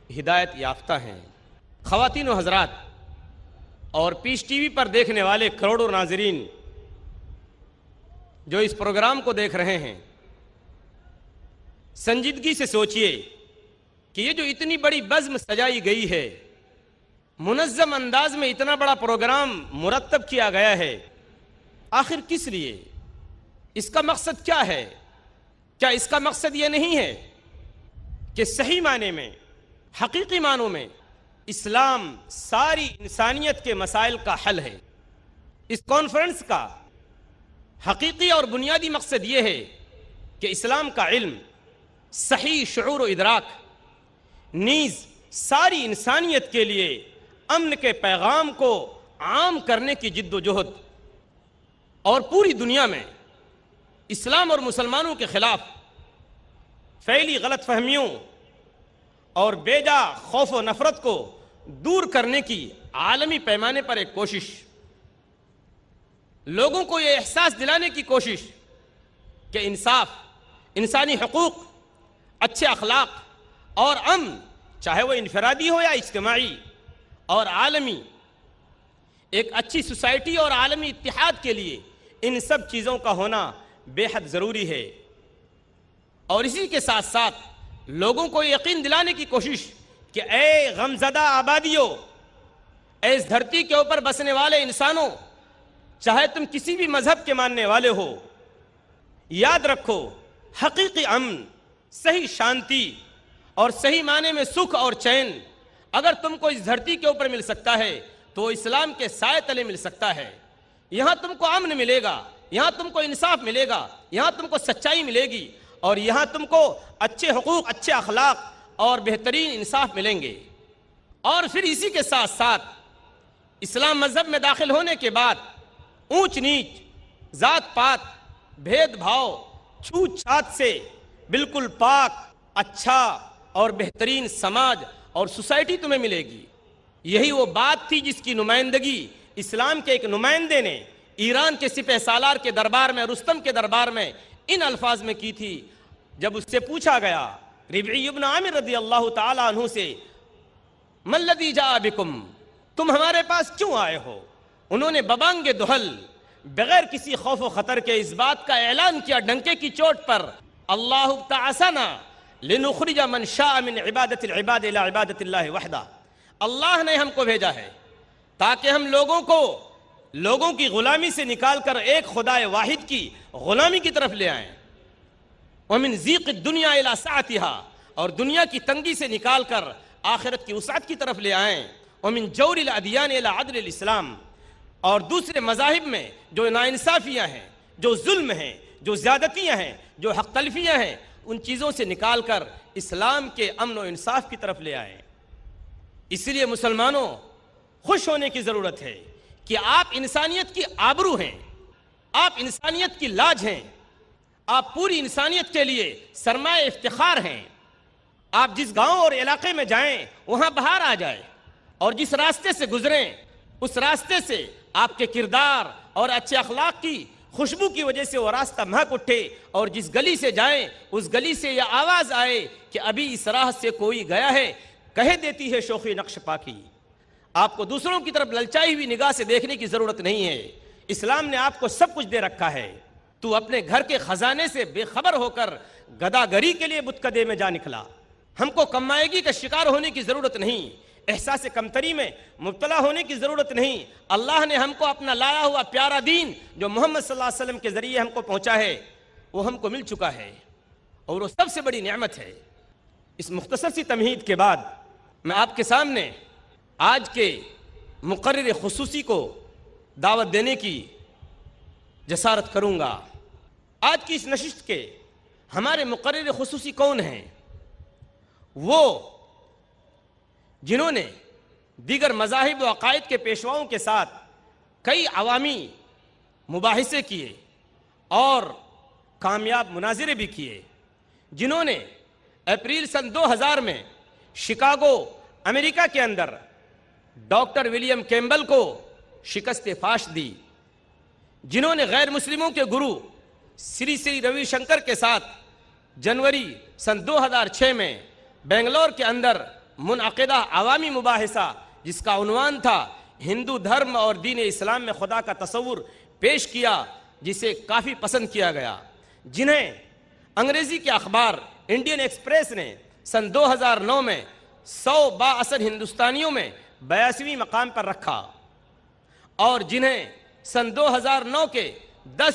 ہدایت یافتہ ہیں۔ خواتین و حضرات اور پیس ٹی وی پر دیکھنے والے کروڑوں ناظرین جو اس پروگرام کو دیکھ رہے ہیں، سنجیدگی سے سوچئے کہ یہ جو اتنی بڑی بزم سجائی گئی ہے، منظم انداز میں اتنا بڑا پروگرام مرتب کیا گیا ہے، آخر کس لیے؟ اس کا مقصد کیا ہے؟ کیا اس کا مقصد یہ نہیں ہے کہ صحیح معنی میں، حقیقی معنوں میں اسلام ساری انسانیت کے مسائل کا حل ہے؟ اس کانفرنس کا حقیقی اور بنیادی مقصد یہ ہے کہ اسلام کا علم، صحیح شعور و ادراک، نیز ساری انسانیت کے لیے امن کے پیغام کو عام کرنے کی جد و جہد اور پوری دنیا میں اسلام اور مسلمانوں کے خلاف پھیلی غلط فہمیوں اور بیجا خوف و نفرت کو دور کرنے کی عالمی پیمانے پر ایک کوشش، لوگوں کو یہ احساس دلانے کی کوشش کہ انصاف، انسانی حقوق، اچھے اخلاق اور امن، چاہے وہ انفرادی ہو یا اجتماعی اور عالمی، ایک اچھی سوسائٹی اور عالمی اتحاد کے لیے ان سب چیزوں کا ہونا بے حد ضروری ہے۔ اور اسی کے ساتھ ساتھ لوگوں کو یقین دلانے کی کوشش کہ اے غمزدہ آبادیوں، اے اس دھرتی کے اوپر بسنے والے انسانوں، چاہے تم کسی بھی مذہب کے ماننے والے ہو، یاد رکھو حقیقی امن، صحیح شانتی اور صحیح معنی میں سکھ اور چین اگر تم کو اس دھرتی کے اوپر مل سکتا ہے تو اسلام کے سائے تلے مل سکتا ہے۔ یہاں تم کو امن ملے گا، یہاں تم کو انصاف ملے گا، یہاں تم کو سچائی ملے گی، اور یہاں تم کو اچھے حقوق، اچھے اخلاق اور بہترین انصاف ملیں گے۔ اور پھر اسی کے ساتھ ساتھ اسلام مذہب میں داخل ہونے کے بعد اونچ نیچ، ذات پات، بھید بھاؤ، چھوت چھات سے بالکل پاک، اچھا اور بہترین سماج اور سوسائٹی تمہیں ملے گی۔ یہی وہ بات تھی جس کی نمائندگی اسلام کے ایک نمائندے نے ایران کے سپہ سالار کے دربار میں، رستم کے دربار میں ان الفاظ میں کی تھی جب اس سے پوچھا گیا، ربعی ابن عامر رضی اللہ تعالی عنہ سے، ما الذی جاء بکم، تم ہمارے پاس کیوں آئے ہو؟ انہوں نے ببانگ دہل، بغیر کسی خوف و خطر کے اس بات کا اعلان کیا ڈنکے کی چوٹ پر، اللہ ابتعثنا لنخرج من شاء من عبادت العباد الى عبادت اللہ وحدہ، اللہ نے ہم کو بھیجا ہے تاکہ ہم لوگوں کی غلامی سے نکال کر ایک خدا واحد کی غلامی کی طرف لے آئیں، ومن ضیق الدنیا الى سعتها، اور دنیا کی تنگی سے نکال کر آخرت کی وسعت کی طرف لے آئیں، ومن جور الادیان الى عدل الاسلام، اور دوسرے مذاہب میں جو ناانصافیاں ہیں، جو ظلم ہیں، جو زیادتیاں ہیں، جو حق تلفیاں ہیں، ان چیزوں سے نکال کر اسلام کے امن و انصاف کی طرف لے آئیں۔ اس لیے مسلمانوں، خوش ہونے کی ضرورت ہے کہ آپ انسانیت کی آبرو ہیں، آپ انسانیت کی لاج ہیں، آپ پوری انسانیت کے لیے سرمایہ افتخار ہیں۔ آپ جس گاؤں اور علاقے میں جائیں وہاں بہار آ جائے، اور جس راستے سے گزریں اس راستے سے آپ کے کردار اور اچھے اخلاق کی خوشبو کی وجہ سے وہ راستہ مہک اٹھے، اور جس گلی سے جائیں اس گلی سے یہ آواز آئے کہ ابھی اس راہ سے کوئی گیا ہے، کہہ دیتی ہے شوخی نقش پاکی۔ آپ کو دوسروں کی طرف للچائی ہوئی نگاہ سے دیکھنے کی ضرورت نہیں ہے، اسلام نے آپ کو سب کچھ دے رکھا ہے۔ تو اپنے گھر کے خزانے سے بے خبر ہو کر گداگری کے لیے بتکدے میں جا نکلا۔ ہم کو کمائیگی کا شکار ہونے کی ضرورت نہیں، احساس کمتری میں مبتلا ہونے کی ضرورت نہیں۔ اللہ نے ہم کو اپنا لایا ہوا پیارا دین جو محمد صلی اللہ علیہ وسلم کے ذریعے ہم کو پہنچا ہے، وہ ہم کو مل چکا ہے، اور وہ سب سے بڑی نعمت ہے۔ اس مختصر سی تمہید کے بعد میں آپ کے سامنے آج کے مقرر خصوصی کو دعوت دینے کی جسارت کروں گا۔ آج کی اس نشست کے ہمارے مقرر خصوصی کون ہیں؟ وہ جنہوں نے دیگر مذاہب و عقائد کے پیشواؤں کے ساتھ کئی عوامی مباحثے کیے اور کامیاب مناظرے بھی کیے، جنہوں نے اپریل سن 2000 میں شکاگو امریکہ کے اندر ڈاکٹر ولیم کیمبل کو شکست فاش دی، جنہوں نے غیر مسلموں کے گرو سری سری روی شنکر کے ساتھ جنوری سن 2006 میں بنگلور کے اندر منعقدہ عوامی مباحثہ جس کا عنوان تھا ہندو دھرم اور دین اسلام میں خدا کا تصور پیش کیا، جسے کافی پسند کیا گیا، جنہیں انگریزی کے اخبار انڈین ایکسپریس نے سن 2009 میں 100 بااثر ہندوستانیوں میں 82ویں مقام پر رکھا، اور جنہیں سن 2009 کے 10